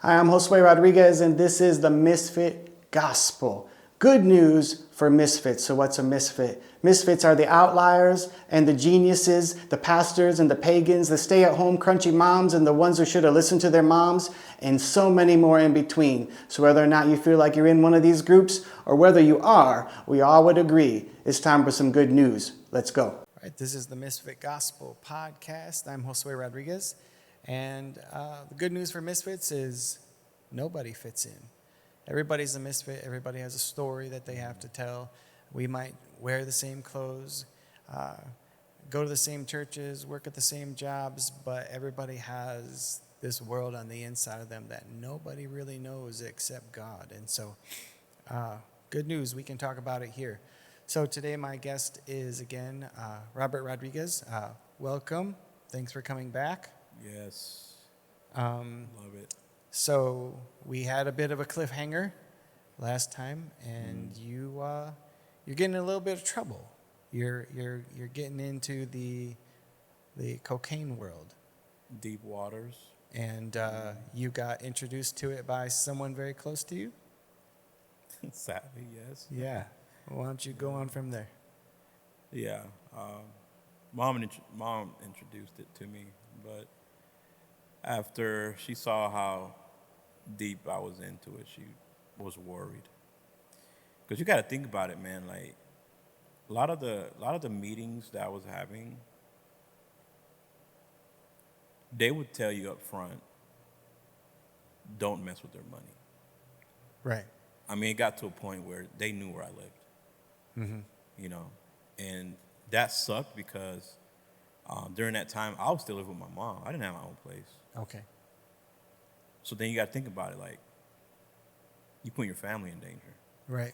Hi, I'm Roberto Rodriguez, and this is the Misfit Gospel. Good news for misfits. So what's a misfit? Misfits are the outliers and the geniuses, the pastors and the pagans, the stay-at-home crunchy moms and the ones who should have listened to their moms, and so many more in between. So whether or not you feel like you're in one of these groups or whether you are, we all would agree it's time for some good news. Let's go. All right, this is the Misfit Gospel podcast. I'm Roberto Rodriguez, and the good news for misfits is nobody fits in. Everybody's a misfit. Everybody has a story that they have to tell. We might wear the same clothes, go to the same churches, work at the same jobs, but everybody has this world on the inside of them that nobody really knows except God. And so, good news, we can talk about it here. So today my guest is, again, Roberto Rodriguez. Welcome. Thanks for coming back. Yes. Love it. So we had a bit of a cliffhanger last time, and you're getting in a little bit of trouble. You're getting into the cocaine world. Deep waters. And you got introduced to it by someone very close to you? Sadly, yes. Yeah. Why don't you go on from there? Yeah. Mom introduced it to me, but after she saw how deep I was into it, she was worried. Because you got to think about it, man. Like a lot of the meetings that I was having, they would tell you up front, don't mess with their money. Right. I mean, it got to a point where they knew where I lived. Mm-hmm. You know, and that sucked because during that time I was still living with my mom. I didn't have my own place. Okay. So then you got to think about it, like you put your family in danger Right.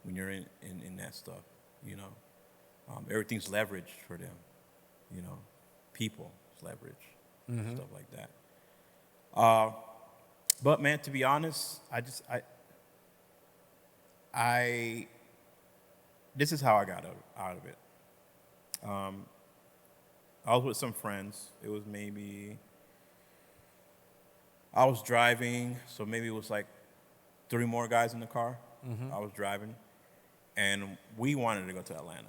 when you're in that stuff. You know, everything's leveraged for them. You know, people leverage, stuff like that. But man, to be honest, I this is how I got out of it. I was with some friends. It was maybe, I was driving, so maybe it was like 3 more guys in the car. I was driving, and we wanted to go to Atlanta,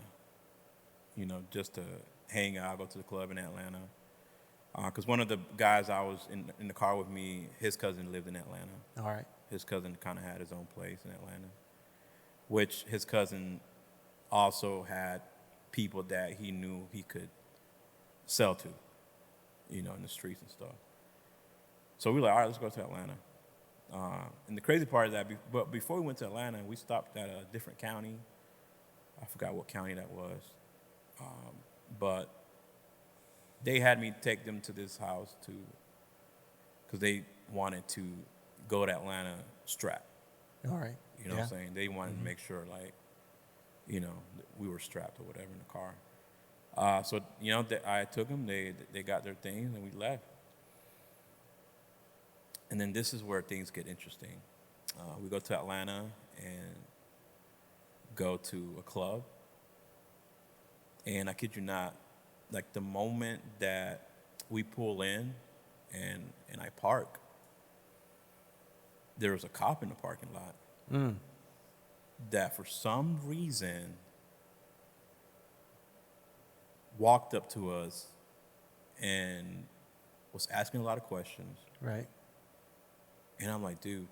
you know, just to hang out, go to the club in Atlanta. Because one of the guys I was in the car with me, his cousin lived in Atlanta. All right. His cousin kind of had his own place in Atlanta, which his cousin also had people that he knew he could sell to, you know, in the streets and stuff. So we were like, all right, let's go to Atlanta. And the crazy part is that, but before we went to Atlanta, we stopped at a different county. I forgot what county that was. But they had me take them to this house because they wanted to go to Atlanta strapped. All right. You know what I'm saying? They wanted to make sure, like, you know, we were strapped or whatever in the car. So, you know, I took them. They got their things, and we left. And then this is where things get interesting. We go to Atlanta and go to a club. And I kid you not, like the moment that we pull in and I park, there was a cop in the parking lot that for some reason walked up to us and was asking a lot of questions. Right. And I'm like, dude,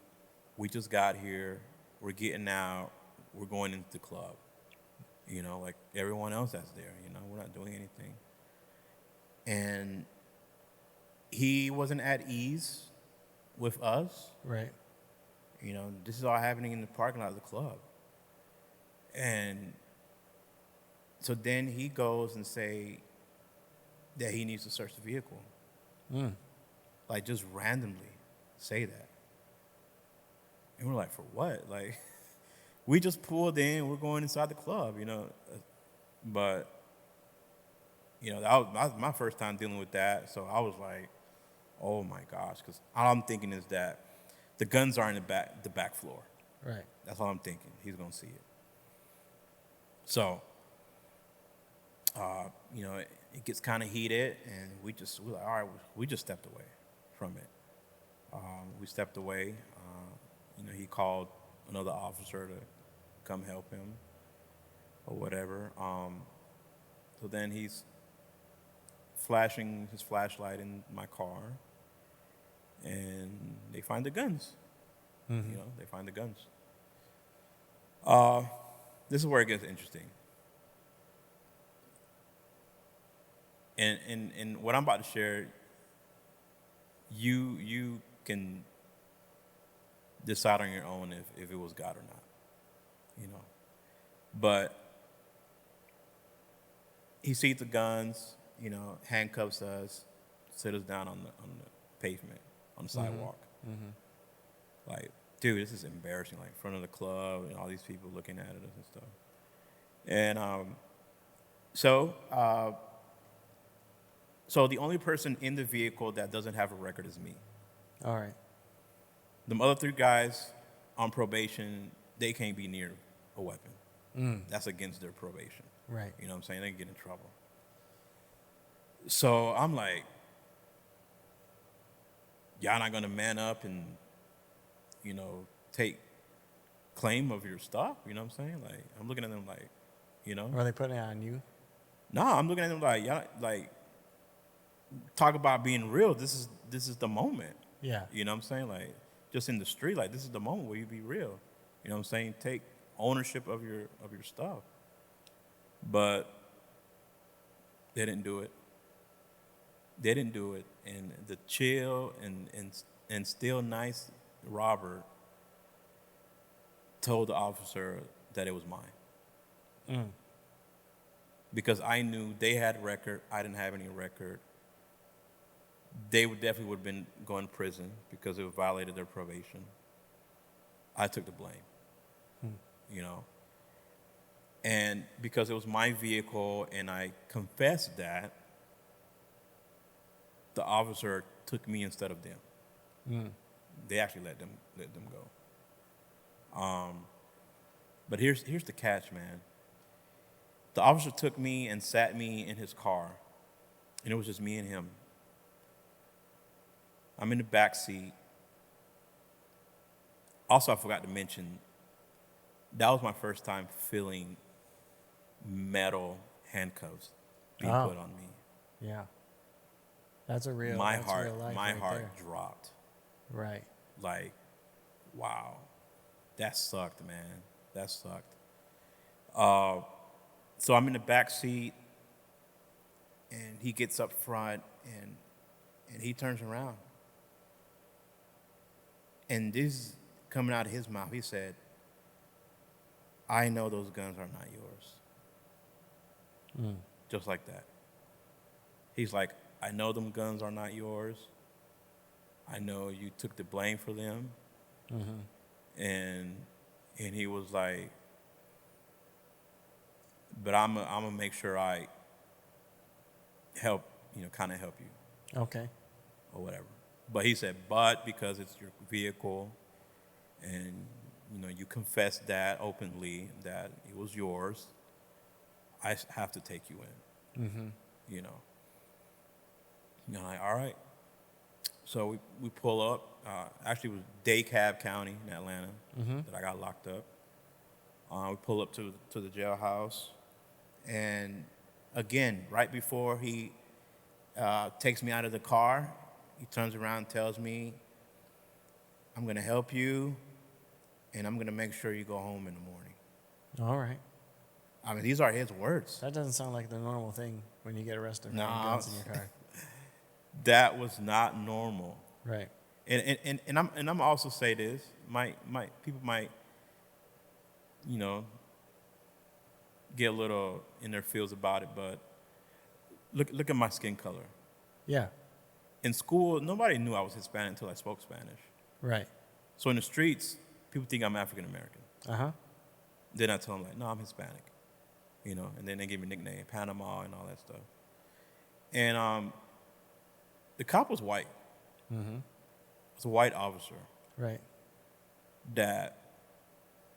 we just got here. We're getting out. We're going into the club. You know, like everyone else that's there. You know, we're not doing anything. And he wasn't at ease with us. Right. You know, this is all happening in the parking lot of the club. And so then he goes and say that he needs to search the vehicle. Like just randomly say that. And we're like, for what? Like, we just pulled in. We're going inside the club, you know. But, you know, that was my first time dealing with that. So I was like, oh, my gosh. Because all I'm thinking is that the guns are in the back floor. Right. That's all I'm thinking. He's going to see it. So, you know, it gets kind of heated. And we're like, all right, we just stepped away from it. We stepped away. He called another officer to come help him or whatever. So then he's flashing his flashlight in my car, and they find the guns. Mm-hmm. They find the guns. This is where it gets interesting. And what I'm about to share, you can decide on your own if it was God or not, But he sees the guns, handcuffs us, sit us down on the pavement, on the sidewalk. Mm-hmm. Like, dude, this is embarrassing. Like, in front of the club and all these people looking at it and stuff. And so the only person in the vehicle that doesn't have a record is me. All right. The other 3 guys on probation, they can't be near a weapon. That's against their probation. Right. You know what I'm saying? They can get in trouble. So I'm like, y'all not going to man up and, take claim of your stuff? You know what I'm saying? Like, I'm looking at them like, Are they putting it on you? No, I'm looking at them like, y'all, like, talk about being real. This is the moment. Yeah. You know what I'm saying? Like, just in the street, like, this is the moment where you be real. You know what I'm saying? Take ownership of your stuff. But they didn't do it. They didn't do it. And the chill and still nice Robert told the officer that it was mine. Because I knew they had record, I didn't have any record. They definitely would have been going to prison because it violated their probation. I took the blame, And because it was my vehicle and I confessed that, the officer took me instead of them. They actually let them go. But here's the catch, man. The officer took me and sat me in his car, and it was just me and him. I'm in the back seat. Also, I forgot to mention, that was my first time feeling metal handcuffs being put on me. Yeah. That's a real My that's heart, real life my right heart there. dropped. Right. Like, wow, that sucked, man. That sucked. So I'm in the back seat, and he gets up front, and he turns around. And this coming out of his mouth, he said, "I know those guns are not yours." Just like that. He's like, "I know them guns are not yours. I know you took the blame for them." And he was like, "But I'm gonna make sure I help, kind of help you." Okay. Or whatever. But he said, "But because it's your vehicle, and you confessed that openly that it was yours, I have to take you in." Like, all right. So we pull up. Actually, it was DeKalb County in Atlanta that I got locked up. We pull up to the jailhouse, and again, right before he takes me out of the car, he turns around and tells me, "I'm going to help you, and I'm going to make sure you go home in the morning." All right. I mean, these are his words. That doesn't sound like the normal thing when you get arrested for having No. guns in your car. That was not normal. Right. And I'm also say this, people might, get a little in their feels about it, but look at my skin color. Yeah. In school, nobody knew I was Hispanic until I spoke Spanish. Right. So in the streets, people think I'm African American. Uh-huh. Then I tell them, like, "No, I'm Hispanic." And then they give me a nickname, Panama and all that stuff. And the cop was white. It was a white officer Right. that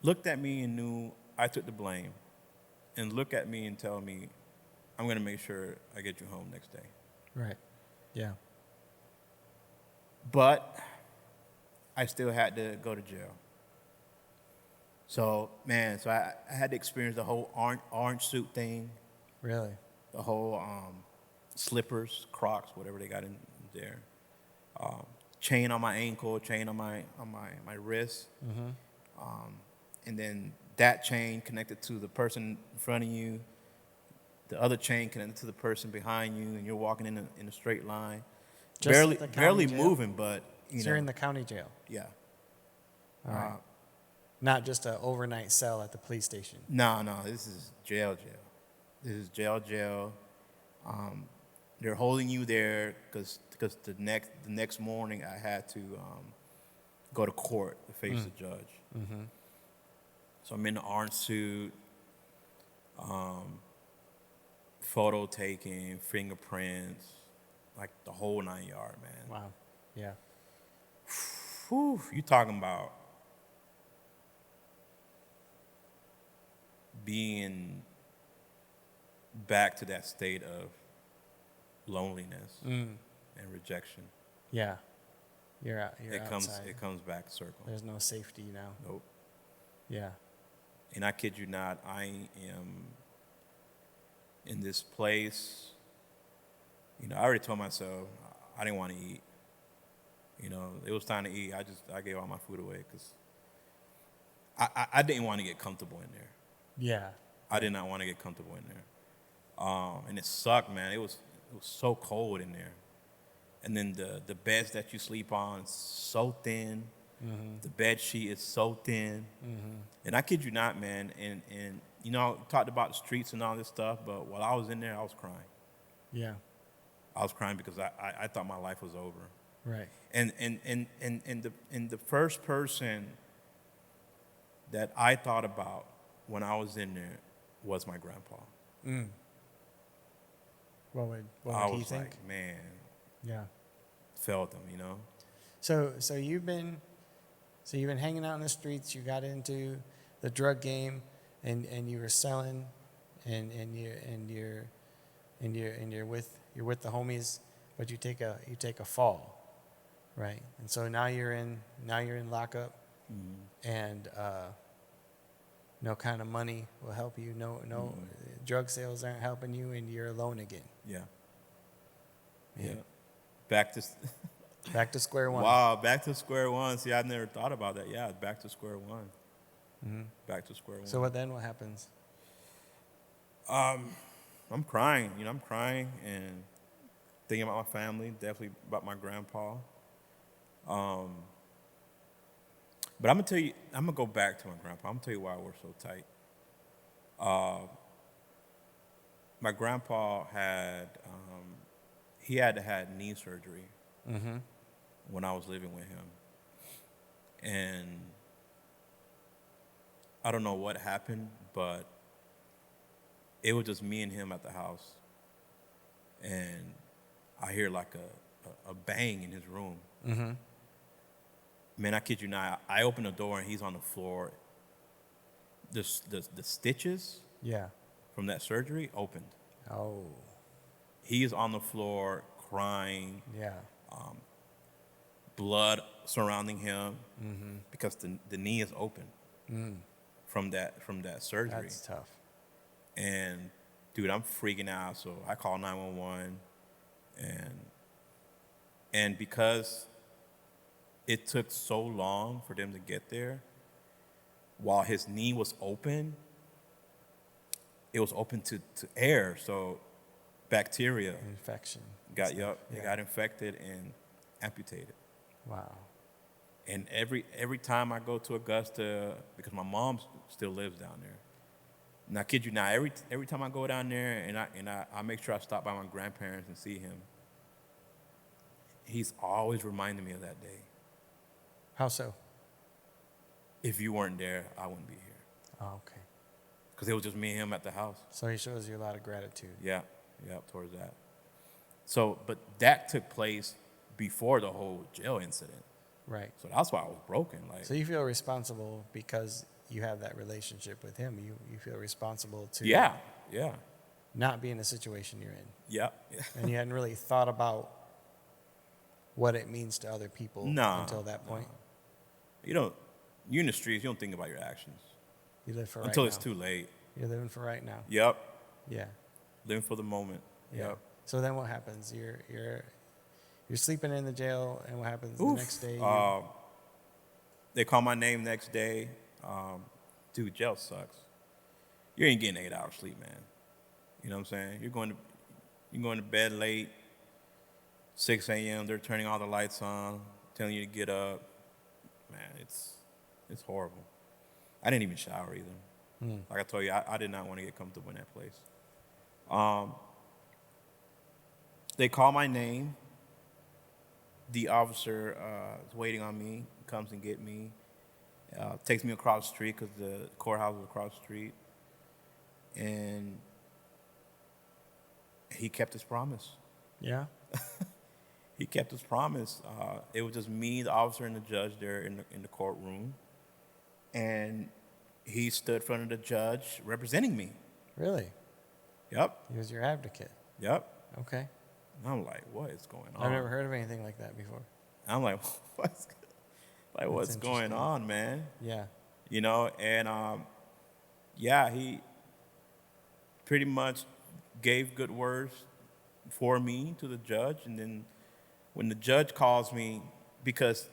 looked at me and knew I took the blame, and look at me and tell me, "I'm going to make sure I get you home next day." Right. Yeah. But I still had to go to jail. So, man, I had to experience the whole orange suit thing, Really? the whole slippers, Crocs, whatever they got in there. Chain on my ankle, chain on my wrist. And then that chain connected to the person in front of you, the other chain connected to the person behind you, and you're walking in a straight line. Just like the county barely jail? moving, but you So know. you're in the county jail. Yeah. All right. Not just an overnight cell at the police station. No, this is jail. This is jail. They're holding you there because the next morning I had to go to court to face the judge. Mm-hmm. So I'm in the orange suit, photo taking, fingerprints, like the whole 9 yard, man. Wow. Yeah. Whew, you talking about being back to that state of loneliness and rejection. Yeah. You're out. You're It outside. comes back circle. There's no safety now. Nope. Yeah. And I kid you not, I am in this place. You know, I already told myself I didn't want to eat. You know, it was time to eat. I gave all my food away because I didn't want to get comfortable in there. Yeah. I did not want to get comfortable in there. And it sucked, man. It was so cold in there. And then the beds that you sleep on is so thin. Mm-hmm. The bed sheet is so thin. Mm-hmm. And I kid you not, man. And you know, talked about the streets and all this stuff, but while I was in there, I was crying. Yeah. I was crying because I thought my life was over. Right. And the first person that I thought about when I was in there was my grandpa. Mm. What would I he was think? like, man, Yeah. felt him, you know. So you've been hanging out in the streets. You got into the drug game, and you were selling, and you're with the homies, but you take a fall, right? And so now you're in lockup, and no kind of money will help you. No drug sales aren't helping you, and you're alone again. Yeah. Yeah. Back to Back to square one. wow, back to square one. See, I've never thought about that. Yeah, back to square one. Mm-hmm. Back to square one. So what happens? I'm crying. You know, I'm crying and thinking about my family, definitely about my grandpa. But I'm gonna go back to my grandpa. I'm gonna tell you why we're so tight. My grandpa had to have knee surgery when I was living with him, and I don't know what happened, but it was just me and him at the house, and I hear like a bang in his room. Mm-hmm. Man, I kid you not. I open the door and he's on the floor. The stitches from that surgery opened. Oh. He is on the floor crying. Yeah. Blood surrounding him because the knee is open from that surgery. That's tough. And dude, I'm freaking out. So I call 911, and because it took so long for them to get there, while his knee was open, it was open to air, so bacteria Infection. it got infected and amputated. Wow. And every time I go to Augusta, because my mom still lives down there, and I kid you not, every time I go down there and I make sure I stop by my grandparents and see him, he's always reminding me of that day. How so? If you weren't there, I wouldn't be here. Oh, okay. Because it was just me and him at the house. So he shows you a lot of gratitude. Yeah, towards that. So, but that took place before the whole jail incident. Right. So that's why I was broken. Like, So you feel responsible because you have that relationship with him. You feel responsible to yeah, not be in the situation you're in. yeah. And you hadn't really thought about what it means to other people until that point. you're in the streets, you don't think about your actions You live for right until now. it's too late. You're living for right now. Yep. Yeah. Living for the moment. Yeah. Yep. So then what happens? You're sleeping in the jail, and what happens Oof. the next day? They call my name next day. Dude, jail sucks. You ain't getting 8 hours sleep, man. You know what I'm saying? You're going to bed late, 6 a.m. They're turning all the lights on, telling you to get up. Man, it's horrible. I didn't even shower either. Like I told you, I did not want to get comfortable in that place. They call my name. The officer is waiting on me, comes and get me, takes me across the street because the courthouse was across the street. And he kept his promise. Yeah. He kept his promise. It was just me, the officer, and the judge there in the courtroom. And he stood in front of the judge representing me. Really? Yep. He was your advocate. Yep. Okay. And I'm like, what is going on? I've never heard of anything like that before. I'm like, what's going on, man? Yeah. You know, and yeah, he pretty much gave good words for me to the judge. And then when the judge calls me, because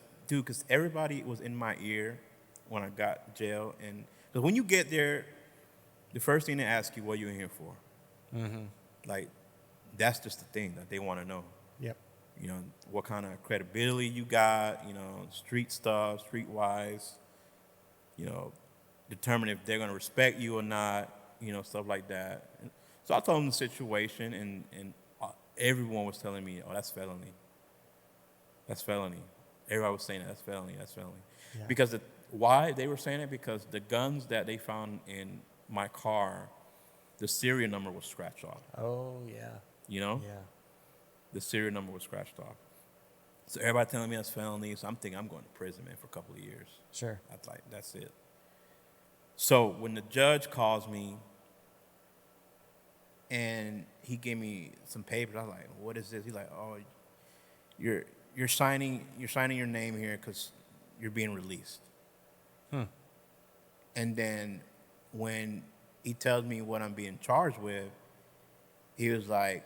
everybody was in my ear when I got jail. And because when you get there, the first thing they ask you, what are you in here for? Mm-hmm. Like, that's just the thing that they want to know. Yep. You know, what kind of credibility you got, you know, street stuff, streetwise, you know, determine if they're going to respect you or not, you know, stuff like that. And so I told them the situation, and everyone was telling me, oh, that's felony. That's felony. Everybody was saying that's felony, that's felony. Yeah. Because why they were saying it? Because the guns that they found in my car, the serial number was scratched off. Oh, yeah. You know? Yeah. The serial number was scratched off. So everybody telling me that's felony. So I'm thinking I'm going to prison, man, for a couple of years. Sure. That's it. So when the judge calls me and he gave me some papers, I was like, what is this? He's like, oh, you're signing your name here because you're being released. And then when he tells me what I'm being charged with, he was like,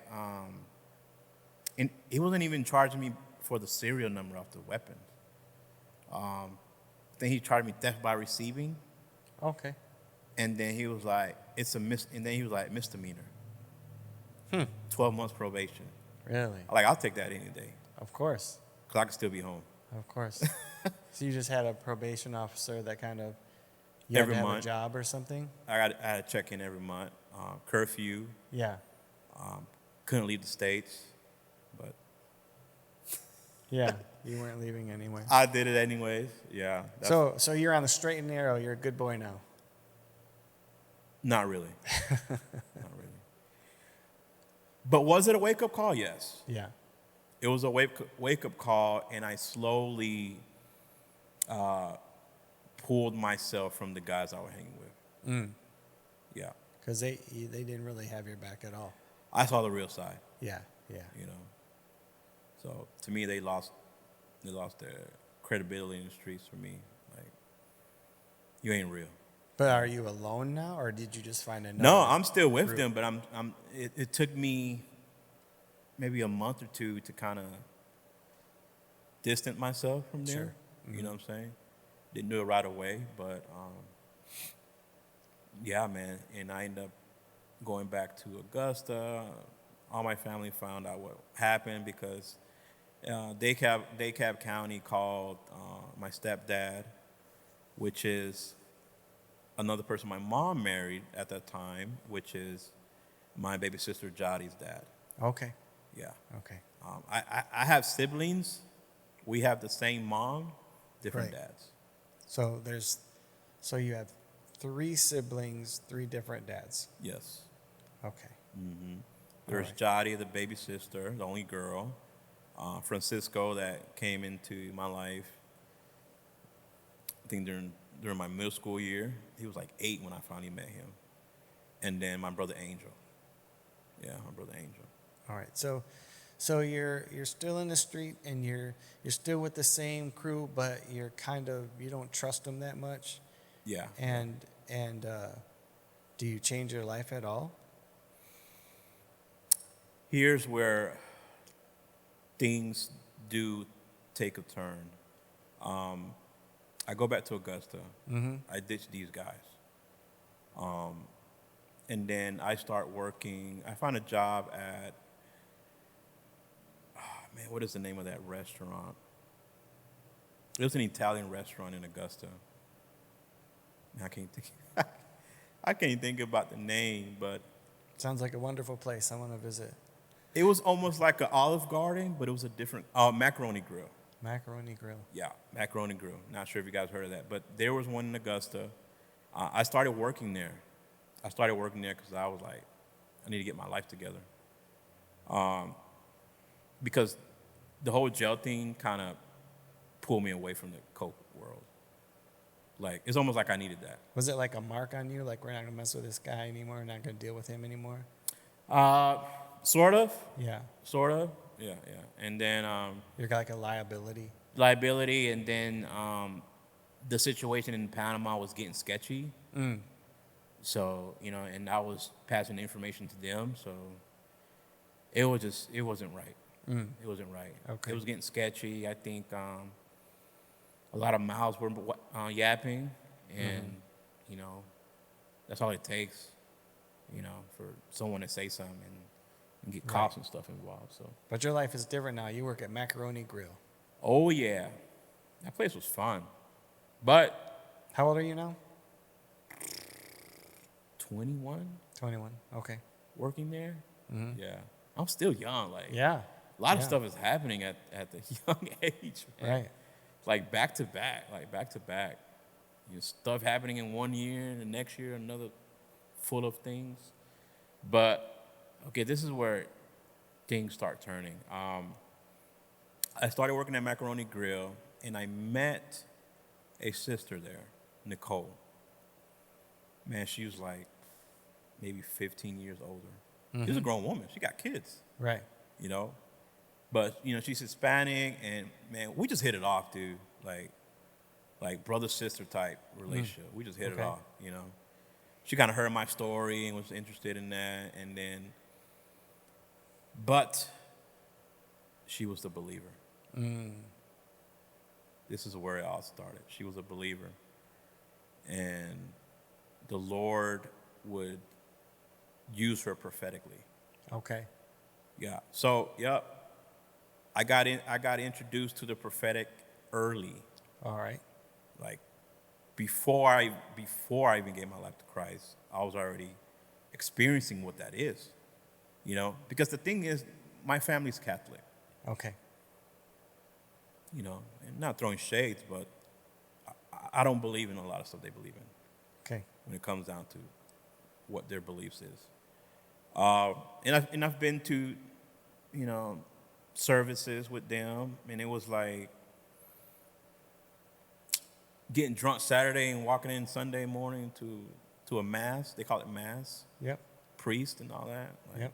and he wasn't even charging me for the serial number of the weapon. Then he charged me theft by receiving. Okay. And then he was like, and then he was like, misdemeanor. 12 months probation. Really? I'll take that any day. Of course. Because I can still be home. Of course. So you just had a probation officer that kind of, you Every had to have month. a job or something? I had to check in every month. Curfew. Yeah. Couldn't leave the States. But Yeah. You weren't leaving anyway. I did it anyways. Yeah. So you're on the straight and narrow. You're a good boy now. Not really. Not really. But was it a wake-up call? Yes. Yeah. It was a wake-up call, and I slowly pulled myself from the guys I was hanging with. Yeah. Because they didn't really have your back at all. I saw the real side, Yeah. Yeah. you know. So to me, they lost their credibility in the streets for me. Like, you ain't real. But are you alone now, or did you just find another? No, I'm still with group? them, but it took me maybe a month or two to kind of distance myself from there. Sure. You know what I'm saying? Didn't do it right away, but yeah, man. And I ended up going back to Augusta. All my family found out what happened because DeKalb County called my stepdad, which is another person my mom married at that time, which is my baby sister Jodi's dad. Okay. Yeah. Okay. I have siblings. We have the same mom, different Right. dads. So you have 3 siblings, 3 different dads. Yes. Okay. There's Jodi, the baby sister, the only girl. Francisco, that came into my life, I think during my middle school year. He was like 8 when I finally met him. And then my brother Angel. Yeah, my brother Angel. All right. So So you're still in the street and you're still with the same crew, but you're kind of, you don't trust them that much. Yeah. And do you change your life at all? Here's where things do take a turn. I go back to Augusta. I ditch these guys. And then I start working. I find a job at, what is the name of that restaurant? It was an Italian restaurant in Augusta. I can't think about the name, but Sounds like a wonderful place. I want to visit. it was almost like an Olive Garden, but it was a different Macaroni Grill. Macaroni Grill. Yeah, Macaroni Grill. Not sure if you guys heard of that, but there was one in Augusta. I started working there. Because I was like, I need to get my life together. Because the whole jail thing kind of pulled me away from the coke world. Like, it's almost like I needed that. Was it like a mark on you? Like, we're not going to mess with this guy anymore. We're not going to deal with him anymore? Sort of. Yeah. Sort of. Yeah. And then You're like a liability. liability, and then the situation in Panama was getting sketchy. So, and I was passing the information to them, so it wasn't right. It wasn't right. Okay. It was getting sketchy. I think a lot of mouths were yapping, and, that's all it takes, for someone to say something and get cops and stuff involved. So. But your life is different now. You work at Macaroni Grill. Oh, yeah. That place was fun. But How old are you now? 21 21. Okay. working there. Yeah. I'm still young. Like, Yeah. a lot of stuff is happening at the young age. Man. Right. Like back to back. Stuff happening in 1 year, and the next year another full of things. But, okay, this is where things start turning. I started working at Macaroni Grill, and I met a sister there, Nicole. Man, she was like maybe 15 years older. She's a grown woman. She got kids, Right. But, she's Hispanic, and, man, we just hit it off, dude. Like brother-sister type relationship. We just hit it off, She kind of heard my story and was interested in that, and then, but she was the believer. This is where it all started. She was a believer, and the Lord would use her prophetically. Okay. Yeah. So, yep. I got introduced to the prophetic early. All right. Like before I even gave my life to Christ, I was already experiencing what that is. Because the thing is, my family's Catholic. Okay. And not throwing shades, but I don't believe in a lot of stuff they believe in. Okay. When it comes down to what their beliefs is. And I've been to, services with them, and it was like getting drunk Saturday and walking in Sunday morning to a mass. They call it mass. Yep. Priest and all that. Like, Yep.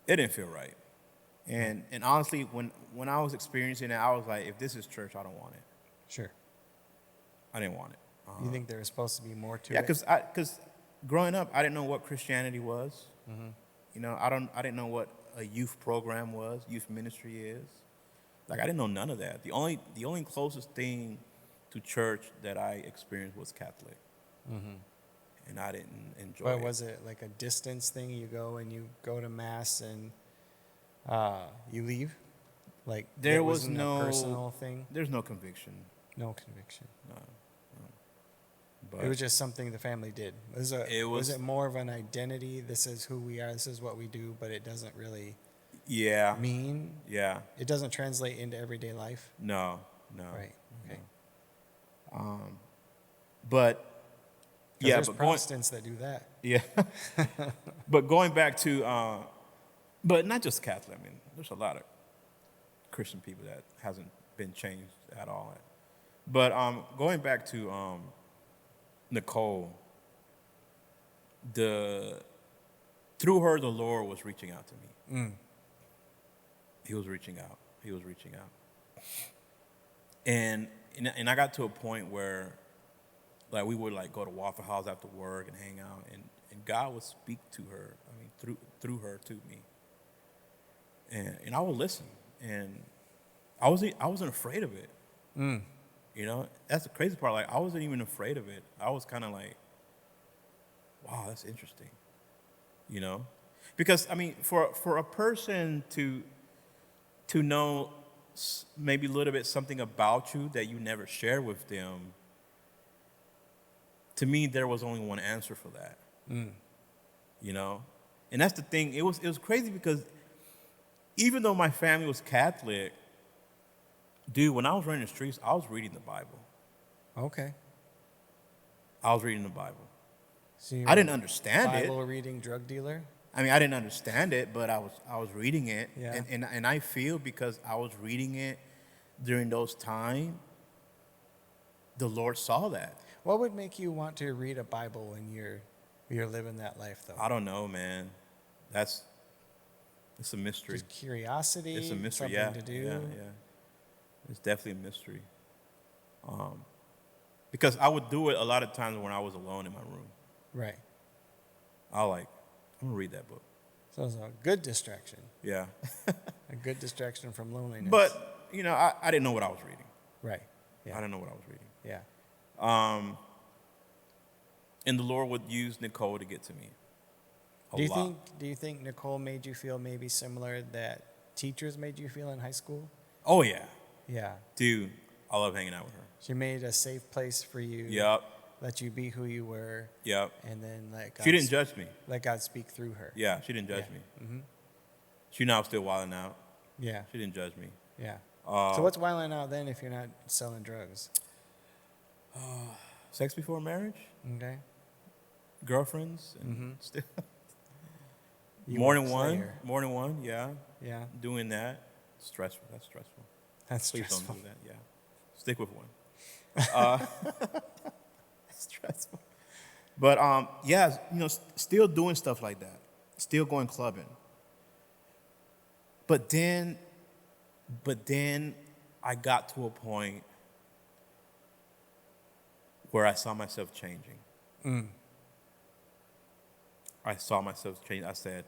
It didn't feel right. And honestly, when I was experiencing it, I was like, if this is church, I don't want it. Sure. I didn't want it. You think there was supposed to be more to Yeah, it? because growing up, I didn't know what Christianity was. I didn't know what a youth program was, youth ministry is. Like, I didn't know none of that. The only closest thing to church that I experienced was Catholic, and I didn't enjoy it. But was it like a distance thing? You go to mass and you leave? Like There it was wasn't no a personal thing? There's no conviction. No conviction. No. But It was just something the family did. Was was- it more of an identity? This is who we are. This is what we do. But it doesn't really yeah, mean. yeah, It doesn't translate into everyday life. no. Right. Okay. But 'Cause yeah, there's but going, Protestants that do that. yeah, but going back to, but not just Catholic. I mean, there's a lot of Christian people that hasn't been changed at all. But going back to Nicole, through her, the Lord was reaching out to me. He was reaching out. He was reaching out. And I got to a point where, like, we would, like, go to Waffle House after work and hang out, and God would speak to her, I mean, through her to me. And I would listen, and I wasn't afraid of it. You know, that's the crazy part. Like, I wasn't even afraid of it. I was kind of like, wow, that's interesting. You know, because I mean, for a person to know maybe a little bit something about you that you never shared with them, to me, there was only one answer for that. You know, and that's the thing. It was crazy because even though my family was Catholic, dude, when I was running the streets, I was reading the Bible. Okay. I was reading the Bible. So I didn't understand it. Bible reading drug dealer? I mean, I didn't understand it, but I was reading it. Yeah. And I feel because I was reading it during those times, the Lord saw that. What would make you want to read a Bible when you're living that life, though? I don't know, man. It's a mystery. Just curiosity. It's a mystery, something yeah. to do. Yeah. It's definitely a mystery. Because I would do it a lot of times when I was alone in my room. Right. I'm going to read that book. So it's a good distraction. Yeah. A good distraction from loneliness. But, you know, I didn't know what I was reading. Right. Yeah. I didn't know what I was reading. Yeah. And the Lord would use Nicole to get to me. Do you think Nicole made you feel maybe similar that teachers made you feel in high school? Oh, yeah. Yeah. Dude, I love hanging out with her. She made a safe place for you. Yep. Let you be who you were. Yep. And then let God She didn't judge me. Let God speak through her. Yeah, she didn't judge me. Mm-hmm. She now still wilding out. Yeah. She didn't judge me. Yeah. So what's wilding out then if you're not selling drugs? Sex before marriage, Okay. girlfriends, and still You more were a than one. player. More than one, yeah. Yeah. Doing that, stressful. That's stressful. That's Please stressful. don't do that. Yeah, stick with one. Stressful. But yeah, you know, still doing stuff like that, still going clubbing. But then I got to a point where I saw myself changing. I saw myself change. I said,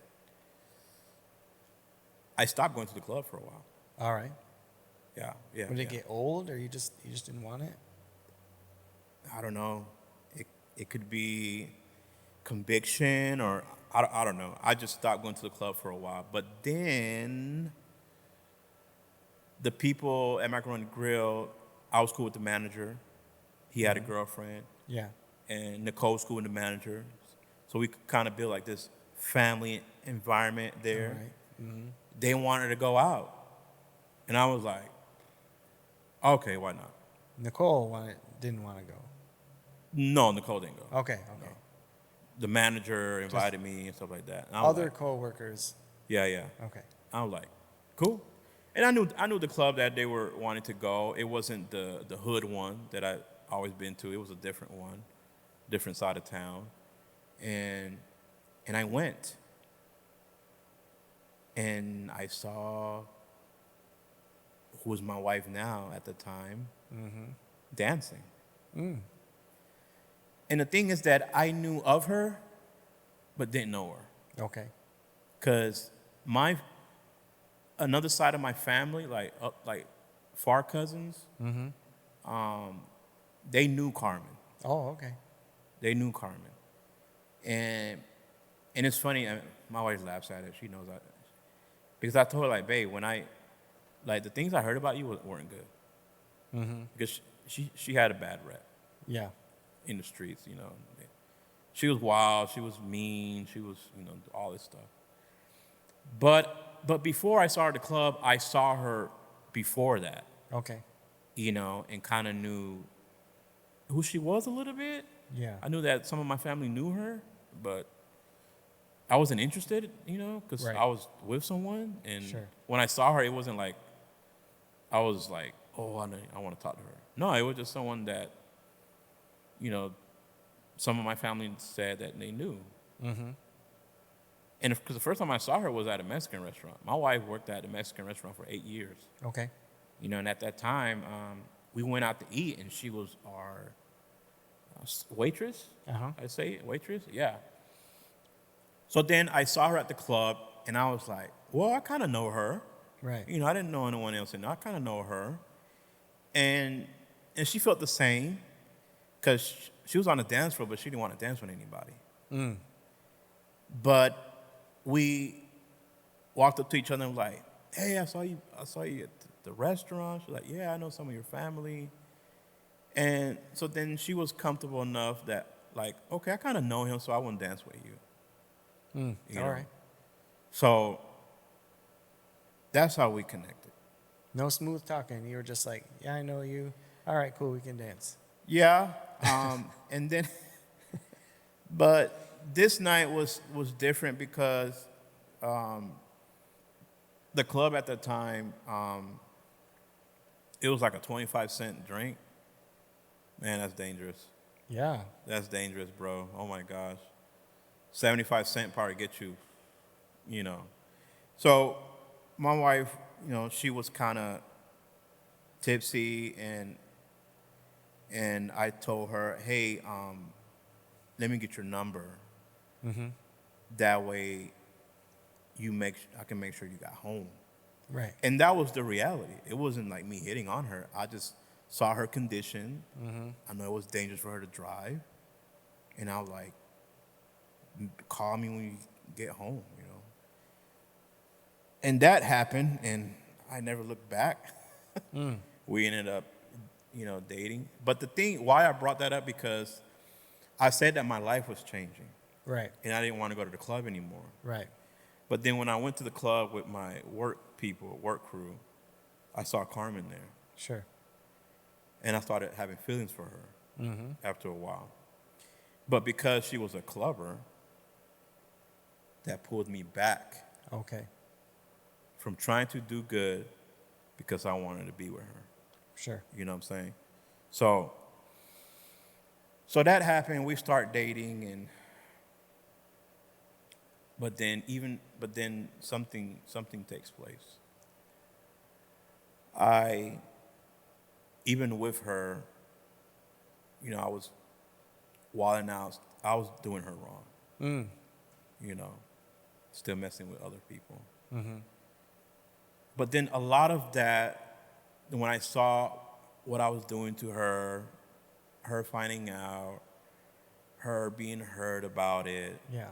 I stopped going to the club for a while. All right. Yeah. Did it get old, or you just didn't want it? I don't know. It could be conviction, or I don't know. I just stopped going to the club for a while. But then the people at Macaroni Grill, I was cool with the manager. He had a girlfriend. Yeah. And Nicole was cool with the manager. So we could kind of build like this family environment there. All right. Mm-hmm. They wanted to go out. And I was like, okay, why not? Nicole didn't want to go. No, Nicole didn't go. Okay. No. The manager invited me and stuff like that. And I was Other like, coworkers. yeah. Okay. I was like, cool. And I knew the club that they were wanting to go. It wasn't the hood one that I always been to. It was a different one, different side of town. And I went. And I saw who was my wife now at the time dancing. And the thing is that I knew of her, but didn't know her. Okay. Because another side of my family, like far cousins, they knew Carmen. Oh, okay. They knew Carmen. And it's funny, my wife laughs at it. She knows that. Because I told her, like, babe, the things I heard about you weren't good. Because she had a bad rep. Yeah. In the streets, you know. She was wild, she was mean, she was, you know, all this stuff. But before I saw her at the club, I saw her before that. Okay. You know, and kind of knew who she was a little bit. Yeah. I knew that some of my family knew her, but I wasn't interested, you know, because Right. I was with someone. And Sure. when I saw her, it wasn't like, I was like, oh, I want to talk to her. No, it was just someone that, you know, some of my family said that they knew. And because the first time I saw her was at a Mexican restaurant. My wife worked at a Mexican restaurant for 8 years. Okay. You know, and at that time, we went out to eat, and she was our waitress. I'd say waitress, yeah. So then I saw her at the club, and I was like, well, I kind of know her. Right. You know, I didn't know anyone else, and I kind of know her. And she felt the same, because she was on the dance floor, but she didn't want to dance with anybody. But we walked up to each other and was like, hey, I saw you at the restaurant. She's like, yeah, I know some of your family. And so then she was comfortable enough that, like, okay, I kind of know him, so I wouldn't dance with you. You All know? right. So that's how we connected. No smooth talking. You were just like, yeah, I know you. All right, cool, we can dance. Yeah. And then, but this night was different because the club at the time, it was like a 25-cent drink. Man, that's dangerous. Yeah. That's dangerous, bro. Oh my gosh. 75 cents probably get you, you know. So my wife, you know, she was kind of tipsy, and I told her, hey, let me get your number. That way I can make sure you got home. Right. And that was the reality. It wasn't like me hitting on her. I just saw her condition. I know it was dangerous for her to drive. And I was like, call me when you get home, you know. And that happened, and I never looked back. We ended up, you know, dating. But the thing, why I brought that up, because I said that my life was changing. Right. And I didn't want to go to the club anymore. Right. But then when I went to the club with my work crew, I saw Carmen there. Sure. And I started having feelings for her after a while. But because she was a clubber, that pulled me back Okay. from trying to do good because I wanted to be with her. Sure. You know what I'm saying? So that happened. We start dating, but then something takes place. Even with her, you know, I was wilding out. I was doing her wrong. You know, still messing with other people. But then a lot of that, when I saw what I was doing to her finding out, her being hurt about it, Yeah.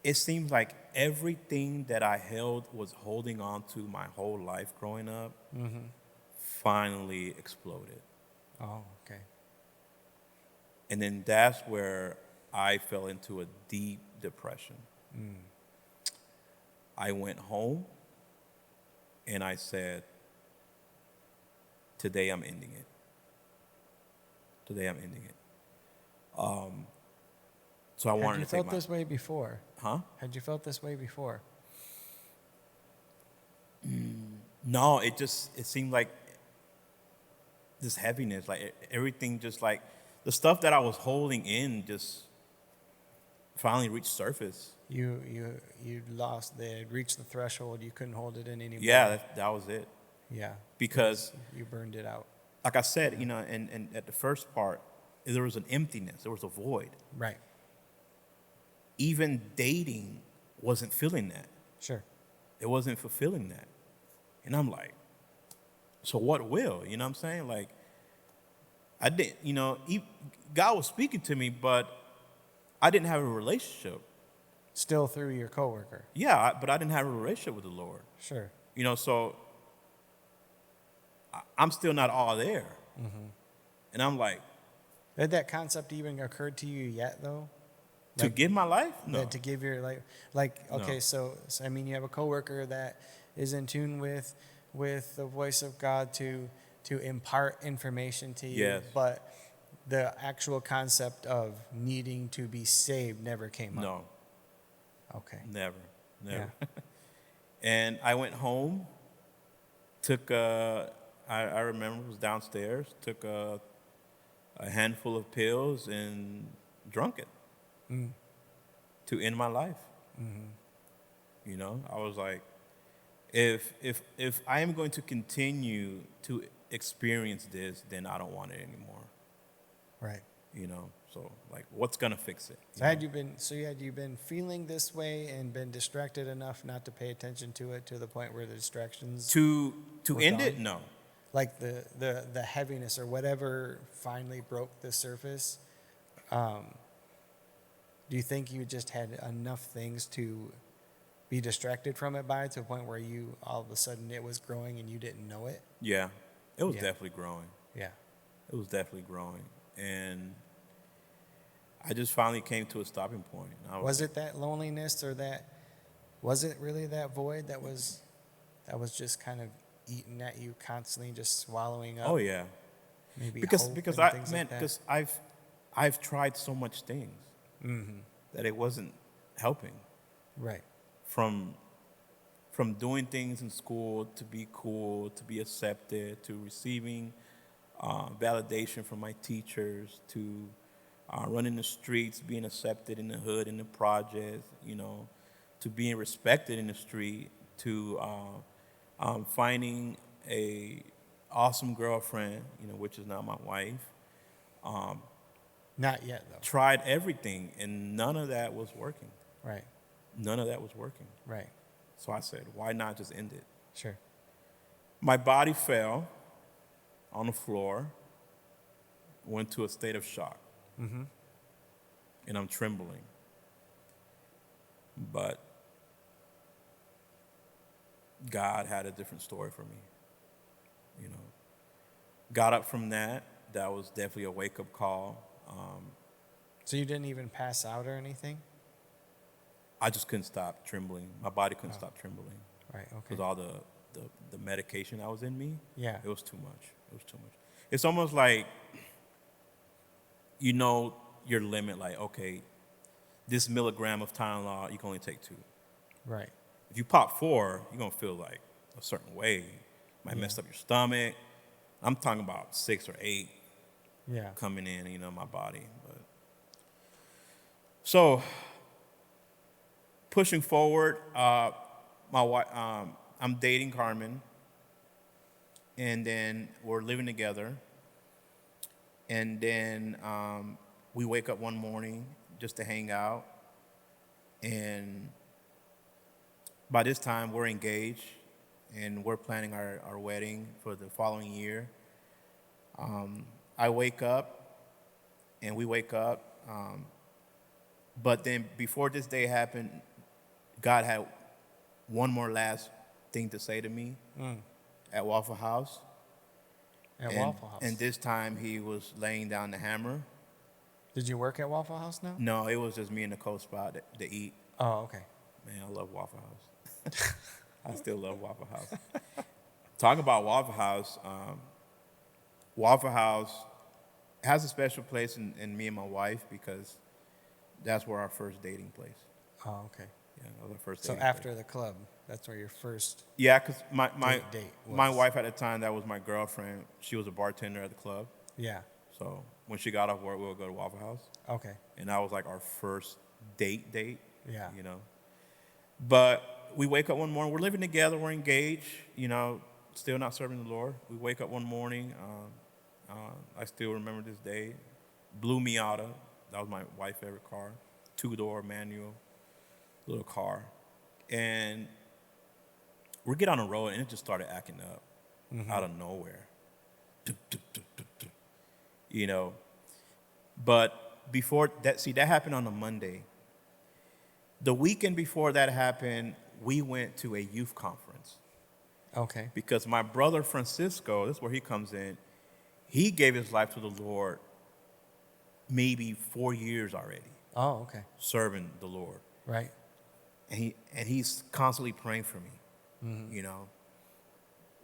it seems like everything that I was holding on to my whole life growing up, finally exploded. Oh, okay. And then that's where I fell into a deep depression. I went home and I said, today I'm ending it. Today I'm ending it. So I wanted to take Had you felt this way before? Huh? Had you felt this way before? No, it seemed like this heaviness, like everything just like, the stuff that I was holding in just finally reached surface. You lost reached the threshold. You couldn't hold it in anymore. Yeah, that was it. Yeah. Because You burned it out. like I said, you know, and at the first part, there was an emptiness, there was a void. Right. Even dating wasn't filling that. Sure. It wasn't fulfilling that. And I'm like, so what will? You know what I'm saying? Like, I didn't, you know, God was speaking to me, but I didn't have a relationship. Still through your coworker. Yeah, but I didn't have a relationship with the Lord. Sure. You know, so I'm still not all there. And I'm like, Had that concept even occurred to you yet, though? to give my life? No. To give your life, okay, No. so I mean, you have a coworker that is in tune with the voice of God to impart information to you, Yes. but the actual concept of needing to be saved never came up. No, Okay. never. And I went home, took I remember it was downstairs, took a handful of pills and drunk it. to end my life. You know, I was like, if I am going to continue to experience this, then I don't want it anymore. Right. You know, so like, what's gonna fix it? So had you been feeling this way and been distracted enough not to pay attention to it to the point where the distractions To were end gone? it? No. Like the heaviness or whatever finally broke the surface? Do you think you just had enough things to be distracted from it by to a point where you all of a sudden it was growing and you didn't know it? Yeah, it was Yeah. definitely growing. Yeah. It was definitely growing, and I just finally came to a stopping point. I Was it that loneliness or was it really that void that was just kind of eating at you constantly, just swallowing up? Oh yeah, Maybe because hope because and I things man like that? because I've tried so much things that it wasn't helping. Right. From doing things in school to be cool, to be accepted, to receiving validation from my teachers, to running the streets, being accepted in the hood, in the projects, you know, to being respected in the street, to finding a awesome girlfriend, you know, which is now my wife. Not yet though. Tried everything, and none of that was working. Right. None of that was working. Right. So I said, why not just end it? Sure. My body fell on the floor, went to a state of shock. And I'm trembling. But God had a different story for me. You know, got up from that. That was definitely a wake-up call. So you didn't even pass out or anything? I just couldn't stop trembling. My body couldn't stop trembling. Right. Okay. Because all the medication that was in me, Yeah. it was too much. It was too much. It's almost like, you know, your limit, like, okay, this milligram of Tylenol, you can only take 2. Right. If you pop 4, you're going to feel like a certain way. Might mess up your stomach. I'm talking about 6 or 8 Yeah. coming in, you know, my body. But so, pushing forward, my wife, I'm dating Carmen, and then we're living together. And then we wake up one morning just to hang out, and by this time we're engaged, and we're planning our wedding for the following year. I wake up, and we wake up, but then before this day happened, God had one more last thing to say to me at Waffle House. At Waffle House. And this time he was laying down the hammer. Did you work at Waffle House now? No, it was just me and Nicole spot to eat. Oh, okay. Man, I love Waffle House. I still love Waffle House. Talk about Waffle House. Waffle House has a special place in me and my wife because that's where our first dating place. Oh, okay. Yeah, that was our first So dating after place. the club, that's where your first. Yeah, because my date my was. wife at the time, that was my girlfriend. She was a bartender at the club. Yeah. So when she got off work, we would go to Waffle House. Okay. And that was like our first date, Yeah. you know. But we wake up one morning, we're living together, we're engaged, you know, still not serving the Lord. We wake up one morning, I still remember this day, blue Miata, that was my wife's favorite car, 2-door manual, little car. And we get on the road and it just started acting up out of nowhere. You know, but before that, see, that happened on a Monday. The weekend before that happened, we went to a youth conference Okay. because my brother Francisco, this is where he comes in, he gave his life to the Lord maybe 4 years already, Oh, okay. serving the Lord. Right. And he's constantly praying for me, you know.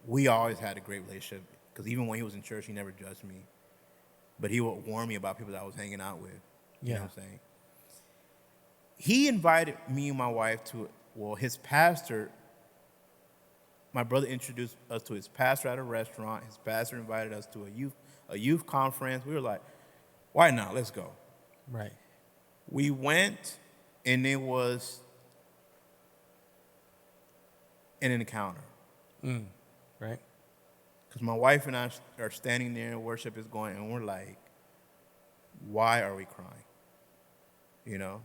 We always had a great relationship because even when he was in church, he never judged me. But he would warn me about people that I was hanging out with. You know what I'm saying? He invited me and my wife to, well, his pastor, my brother introduced us to his pastor at a restaurant. His pastor invited us to a youth conference. We were like, why not? Let's go. Right. We went, And it was an encounter. Right? Because my wife and I are standing there and worship is going, and we're like, why are we crying? You know?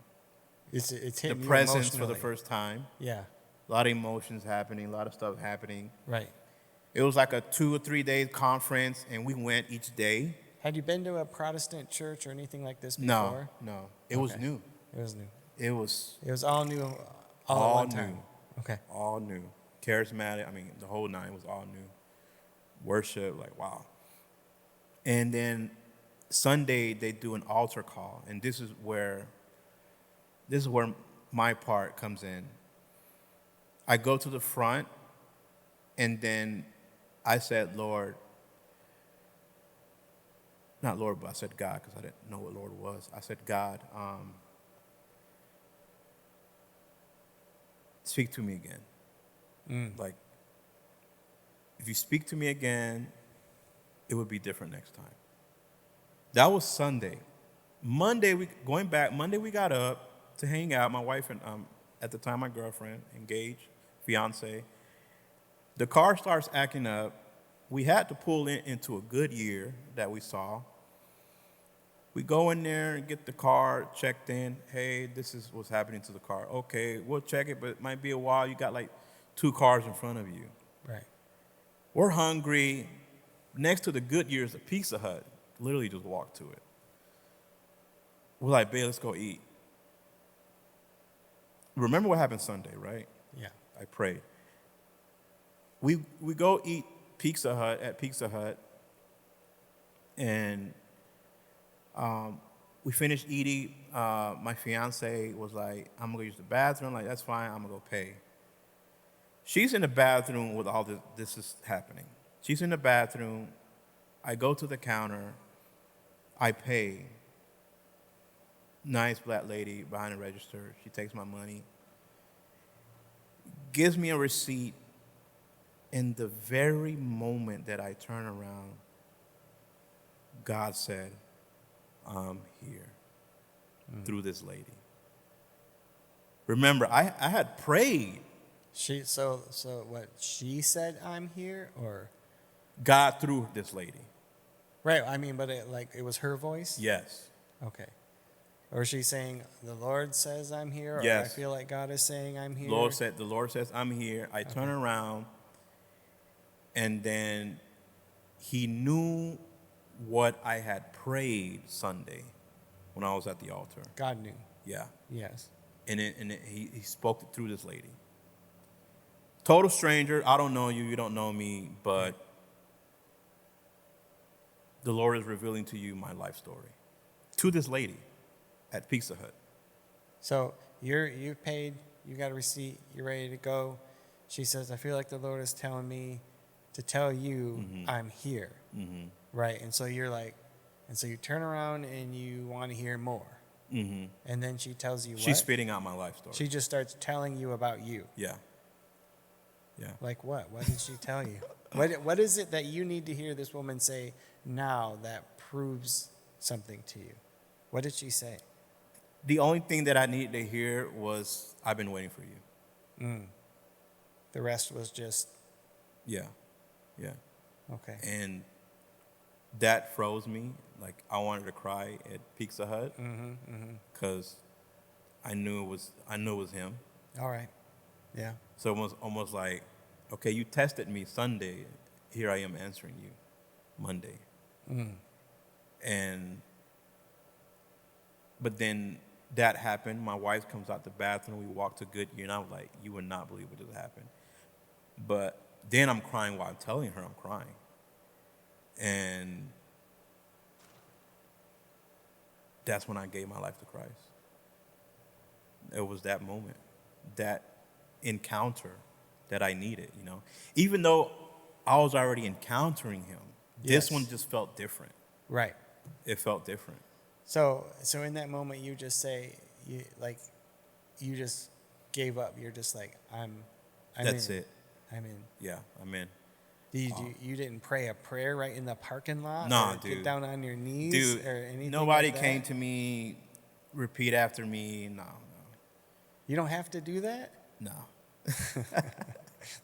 It's The hitting you presence for the emotionally. first time. Yeah. A lot of emotions happening, a lot of stuff happening. Right. It was like a 2 or 3 day conference, and we went each day. Had you been to a Protestant church or anything like this No, before? no. It was Okay. new. It was new. It was It was all new, all All at one time. new. Okay. all new. Charismatic, I mean, the whole nine was all new. Worship, like, wow. And then Sunday, they do an altar call, and this is where my part comes in. I go to the front, and then I said, Lord, not Lord, but I said God, because I didn't know what Lord was. I said, God, speak to me again. Like, if you speak to me again, it would be different next time. That was Sunday. Monday, we got up to hang out. My wife and, at the time, my girlfriend, engaged, fiance. The car starts acting up. We had to pull into a Goodyear that we saw. We go in there and get the car checked in. Hey, this is what's happening to the car. Okay, we'll check it, but it might be a while. You got like 2 cars in front of you. Right. We're hungry. Next to the Goodyear is a Pizza Hut. Literally just walk to it. We're like, babe, let's go eat. Remember what happened Sunday, right? Yeah. I prayed. We go eat Pizza Hut, and we finished eating. My fiance was like, I'm going to use the bathroom. I'm like, that's fine. I'm going to go pay. She's in the bathroom with all this is happening. She's in the bathroom. I go to the counter. I pay. Nice black lady behind the register. She takes my money, gives me a receipt. In the very moment that I turn around, God said, I'm here through this lady. Remember, I had prayed. So what she said, I'm here, or God through this lady. right? I mean, but it was her voice. Yes. Okay. Or is she saying the Lord says I'm here, or Yes. I feel like God is saying I'm here? The Lord says, I'm here. I turn around, and then he knew what I had prayed Sunday when I was at the altar. God knew. Yeah. Yes. And he spoke it through this lady. Total stranger. I don't know you. You don't know me. But the Lord is revealing to you my life story. To this lady at Pizza Hut. So you paid, you got a receipt, you're ready to go. She says, I feel like the Lord is telling me to tell you I'm here. Mm-hmm. Right. And so you're like, and so you turn around and you want to hear more. Mm-hmm. And then she tells you She's what? spitting out my life story. She just starts telling you about you. Yeah. Yeah. Like what? What did she tell you? What is it that you need to hear this woman say now that proves something to you? What did she say? The only thing that I needed to hear was, I've been waiting for you. The rest was just, Yeah. Yeah. okay. And that froze me. Like, I wanted to cry at Pizza Hut because I knew it was him. All right. Yeah. So it was almost like, okay, you tested me Sunday. Here I am answering you Monday. But then that happened. My wife comes out the bathroom. We walk to Goodyear, and I was like, you would not believe what just happened. But then I'm crying while I'm telling her I'm crying. And that's when I gave my life to Christ. It was that moment, that encounter that I needed, you know. Even though I was already encountering him, Yes. this one just felt different. Right. It felt different. So in that moment, you just say, you just gave up. You're just like, I'm That's in. it. I'm in. Yeah, I'm in. You didn't pray a prayer right in the parking lot? Nah, or dude. Get down on your knees? Dude, or anything nobody like that? came to me, repeat after me. No. You don't have to do that? No.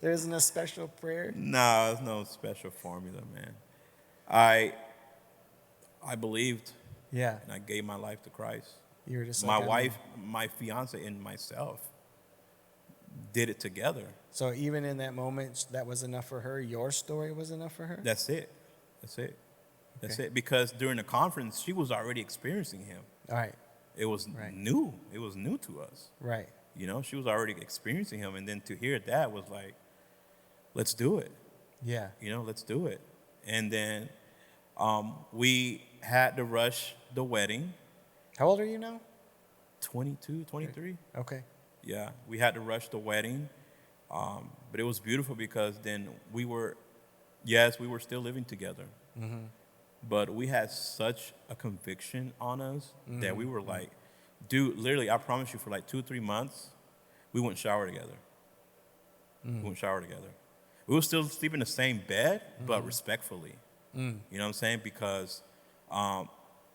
There isn't a special prayer? No, there's no special formula, man. I believed, Yeah. and I gave my life to Christ. You were just My like, wife, my fiance, and myself did it together. So even in that moment, that was enough for her? Your story was enough for her? That's it. That's it. That's Okay. it. Because during the conference, she was already experiencing him. All right. It was Right. new. It was new to us. Right. You know, she was already experiencing him. And then to hear that was like, let's do it. Yeah. You know, let's do it. And then we had to rush the wedding. How old are you now? 22, 23. Okay. Yeah, we had to rush the wedding. But it was beautiful because then we were still living together. Mm-hmm. But we had such a conviction on us that we were like, dude, literally, I promise you, for like 2-3 months, we wouldn't shower together. We wouldn't shower together. We would still sleep in the same bed, but respectfully. You know what I'm saying? Because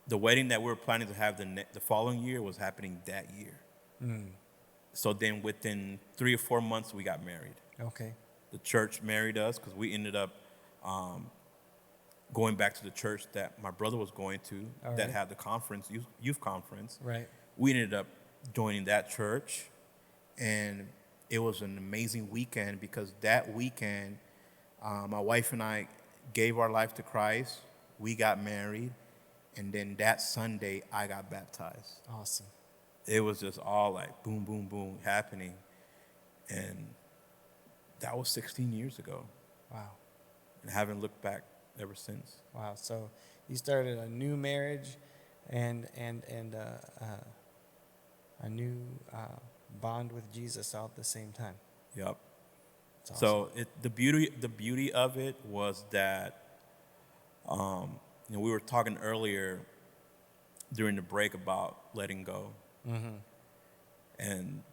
the wedding that we were planning to have the following year was happening that year. So then within 3 or 4 months, we got married. Okay. The church married us because we ended up going back to the church that my brother was going to All that right. had the conference, youth conference. Right. We ended up joining that church, and it was an amazing weekend because that weekend, my wife and I gave our life to Christ. We got married, and then that Sunday, I got baptized. Awesome. It was just all like boom, boom, boom happening, and that was 16 years ago, Wow. and I haven't looked back ever since. Wow. So you started a new marriage and a new bond with Jesus all at the same time. Yep. It's awesome. So the beauty of it was that, we were talking earlier during the break about letting go, and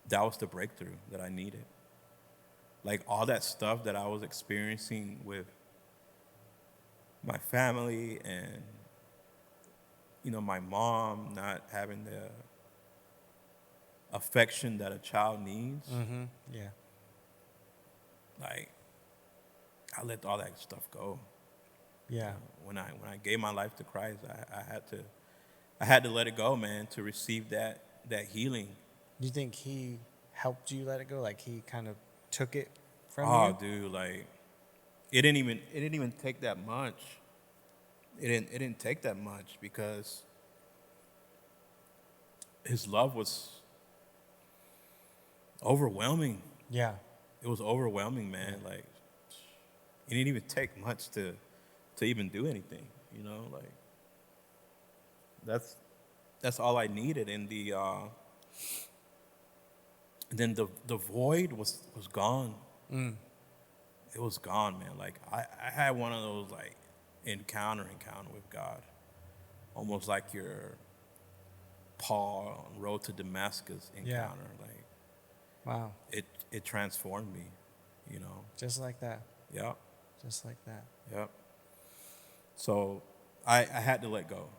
that was the breakthrough that I needed. Like all that stuff that I was experiencing with my family and, my mom not having the affection that a child needs. Yeah. Like, I let all that stuff go. Yeah. When I gave my life to Christ, I had to let it go, man, to receive that healing. Do you think he helped you let it go? Like he kind of took it from Oh, you? dude, like it didn't even take that much. It didn't take that much because his love was overwhelming. Yeah. It was overwhelming, man. Like it didn't even take much to even do anything, like that's all I needed. And then the void was gone. It was gone, man. Like I had one of those like encounter with God, almost like your Paul on road to Damascus encounter. Yeah. Like Wow. it transformed me, Just like that. Yep. Just like that. Yep. So I had to let go.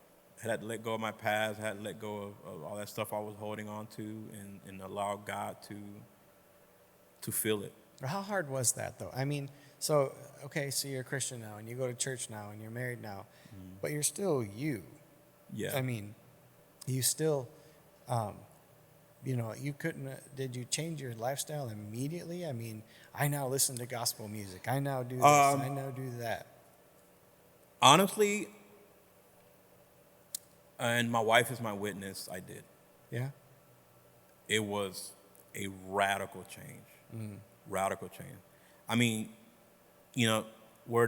I had to let go of my past. I had to let go of all that stuff I was holding on to and allow God to feel it. How hard was that, though? I mean, so you're a Christian now, and you go to church now, and you're married now, but you're still you. Yeah. I mean, you still, you couldn't, did you change your lifestyle immediately? I mean, I now listen to gospel music. I now do this. I now do that. Honestly, and my wife is my witness, I did. Yeah? It was a radical change. Radical change. I mean, we're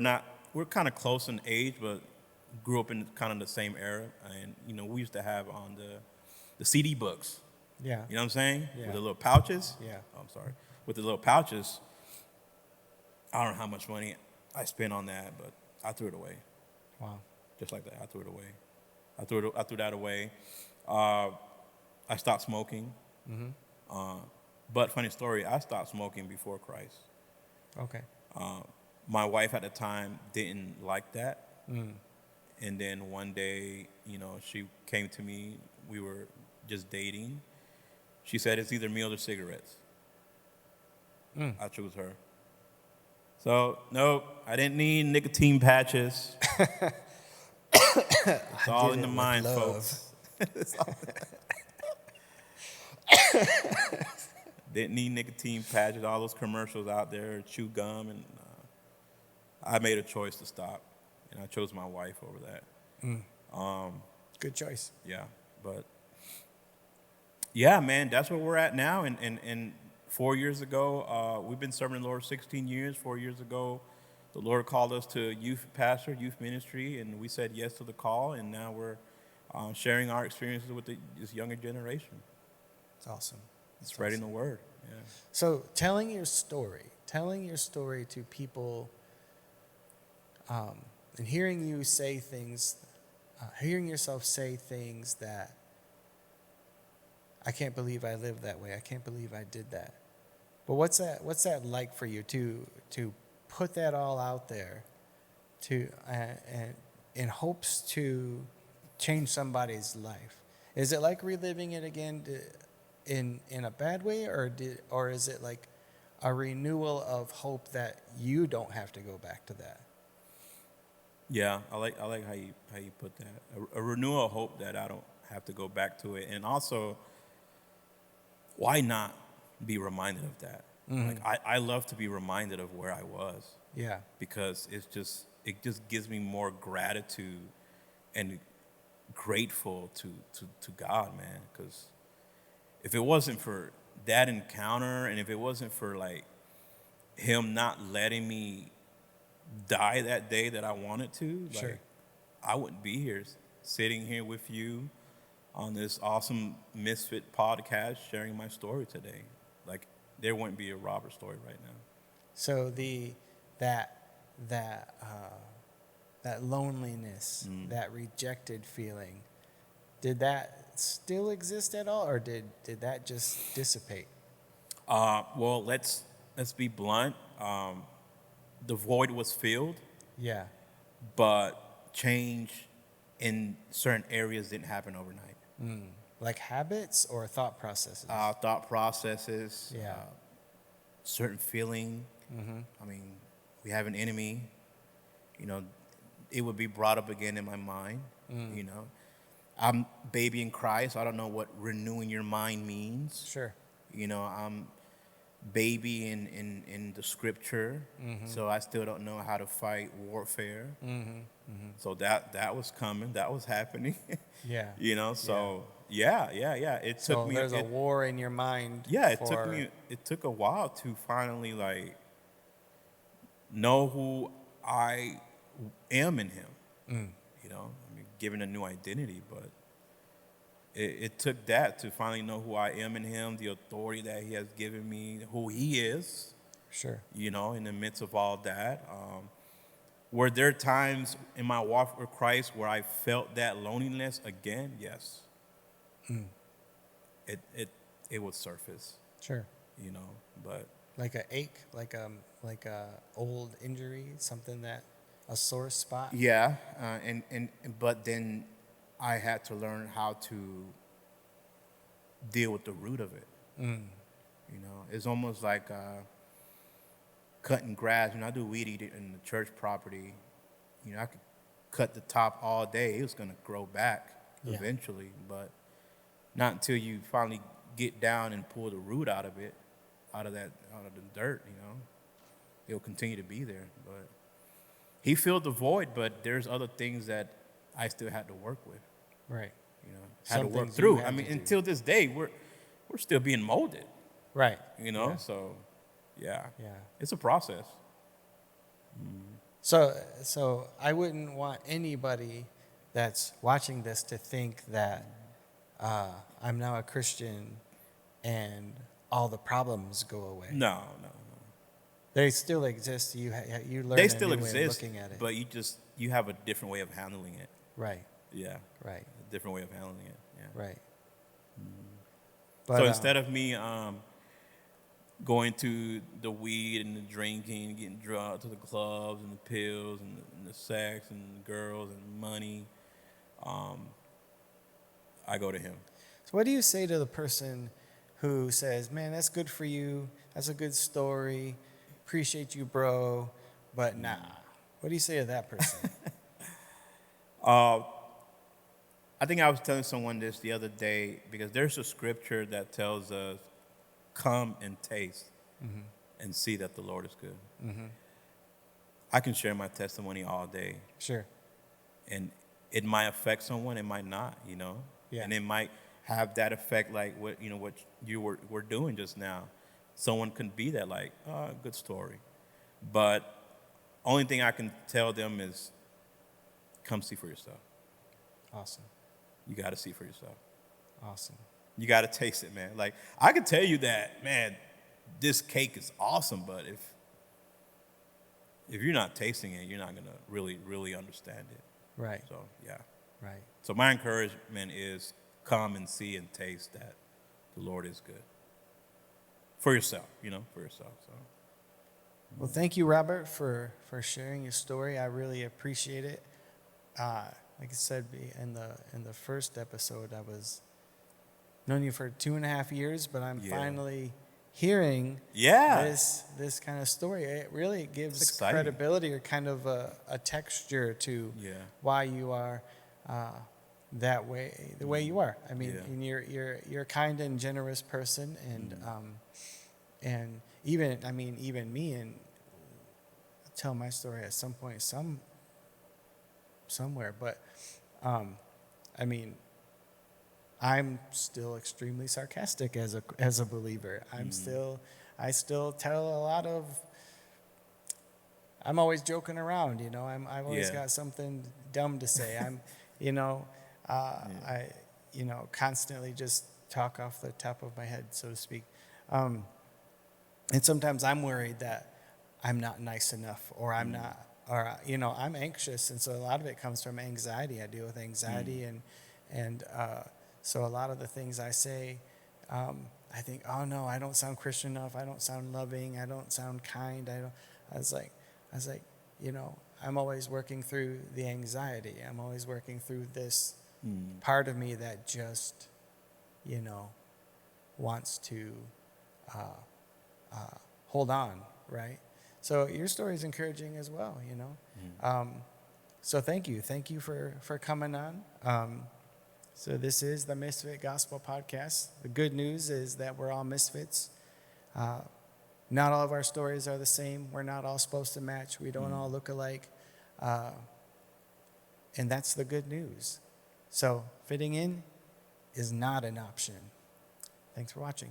kind of close in age, but grew up in kind of the same era. And, we used to have on the CD books. Yeah. You know what I'm saying? Yeah. With the little pouches. Yeah. Oh, I'm sorry. With the little pouches. I don't know how much money I spent on that, but I threw it away. Wow. Just like that, I threw it away. I threw that away. I stopped smoking. But funny story, I stopped smoking before Christ. Okay. My wife at the time didn't like that. And then one day, she came to me. We were just dating. She said it's either meals or cigarettes. I chose her. So, nope, I didn't need nicotine patches. It's all in the mind, folks. Didn't need nicotine patches, all those commercials out there, chew gum, and I made a choice to stop, and I chose my wife over that. Good choice. Yeah, but yeah, man, that's where we're at now. And 4 years ago, we've been serving the Lord 16 years. 4 years ago, the Lord called us to youth ministry, and we said yes to the call, and now we're sharing our experiences with this younger generation. It's awesome. Spreading the word. Yeah. So telling your story to people, and hearing you say things, hearing yourself say things that I can't believe I lived that way. I can't believe I did that. But what's that like for you to put that all out there, to and in hopes to change somebody's life? Is it like reliving it again in a bad way, or is it like a renewal of hope that you don't have to go back to that? Yeah, I like how you put that. A renewal of hope that I don't have to go back to it, and also, why not be reminded of that? Like I love to be reminded of where I was. Yeah. Because it just gives me more gratitude and grateful to God, man. Because if it wasn't for that encounter, and if it wasn't for like Him not letting me die that day that I wanted to, like, Sure. I wouldn't be here sitting here with you on this awesome Misfit podcast sharing my story today. Like, there wouldn't be a Robert story right now. So that loneliness, that rejected feeling, did that still exist at all, or did that just dissipate? Well, let's be blunt. The void was filled, Yeah. but change in certain areas didn't happen overnight. Like habits or thought processes? Thought processes, Yeah. certain feeling. I mean, we have an enemy. You know, it would be brought up again in my mind. You know, I'm baby in Christ. I don't know what renewing your mind means. Sure. You know, I'm baby in the scripture, so I still don't know how to fight warfare. So that was coming, that was happening. Yeah. You know, so yeah. It So took me. there's a war in your mind. Yeah, it took a while to finally like know who I am in Him. You know, I mean, given a new identity, but it took that to finally know who I am in Him, the authority that He has given me, who He is. Sure. You know, in the midst of all that, were there times in my walk with Christ where I felt that loneliness again? Yes. It would surface. Sure. You know, but Like a ache, like a old injury, something that a sore spot. yeah, but then I had to learn how to deal with the root of it. You know, it's almost like cutting grass. You know, I do weed eating in the church property. You know, I could cut the top all day. It was going to grow back eventually, but not until you finally get down and pull the root out of it, out of the dirt. You know, it'll continue to be there. But He filled the void, but there's other things that I still had to work with. Right. You know, had Some to work things you through. had I mean, to do. until this day, we're still being molded. Right. You know, Yeah. so yeah, Yeah. it's a process. So I wouldn't want anybody that's watching this to think that I'm now a Christian and all the problems go away. No. They still exist. You learn They a still new way of exist, looking at it. but you have a different way of handling it. Right. Yeah, Right. a different way of handling it. Yeah. Right. But, So instead of me going to the weed and the drinking, and getting drunk, to the clubs and the pills and the sex and the girls and money, I go to Him. So what do you say to the person who says, man, that's good for you. That's a good story. Appreciate you, bro. But nah. What do you say to that person? I think I was telling someone this the other day because there's a scripture that tells us, come and taste and see that the Lord is good. I can share my testimony all day, Sure. and it might affect someone, it might not, you know? Yeah. And it might have that effect like what you were doing just now. Someone can be that like, oh, good story. But only thing I can tell them is come see for yourself. Awesome. You got to see for yourself. Awesome. You got to taste it, man. Like, I could tell you that, man, this cake is awesome, but if you're not tasting it, you're not going to really understand it. Right. So, yeah. Right. So my encouragement is come and see and taste that the Lord is good. For yourself, for yourself. So. Well, thank you, Robert, for sharing your story. I really appreciate it. Like I said in the first episode, I was known you for 2.5 years, but I'm finally hearing this kind of story. It really gives credibility or kind of a texture to why you are that way, the way you are. I mean, and you're a kind and generous person, and even me, and I'll tell my story at some point, somewhere, but I mean, I'm still extremely sarcastic as a believer. I still tell a lot of. I'm always joking around, I've always got something dumb to say. I constantly just talk off the top of my head, so to speak. And sometimes I'm worried that I'm not nice enough, or I'm not, or I'm anxious, and so a lot of it comes from anxiety. I deal with anxiety, and so a lot of the things I say, I think, oh no, I don't sound Christian enough. I don't sound loving. I don't sound kind. I was like, I'm always working through the anxiety. I'm always working through this part of me that just, wants to hold on, right? So your story is encouraging as well, So thank you for coming on. So this is the Misfit Gospel Podcast. The good news is that we're all misfits. Not all of our stories are the same. We're not all supposed to match. We don't all look alike. And that's the good news. So fitting in is not an option. Thanks for watching.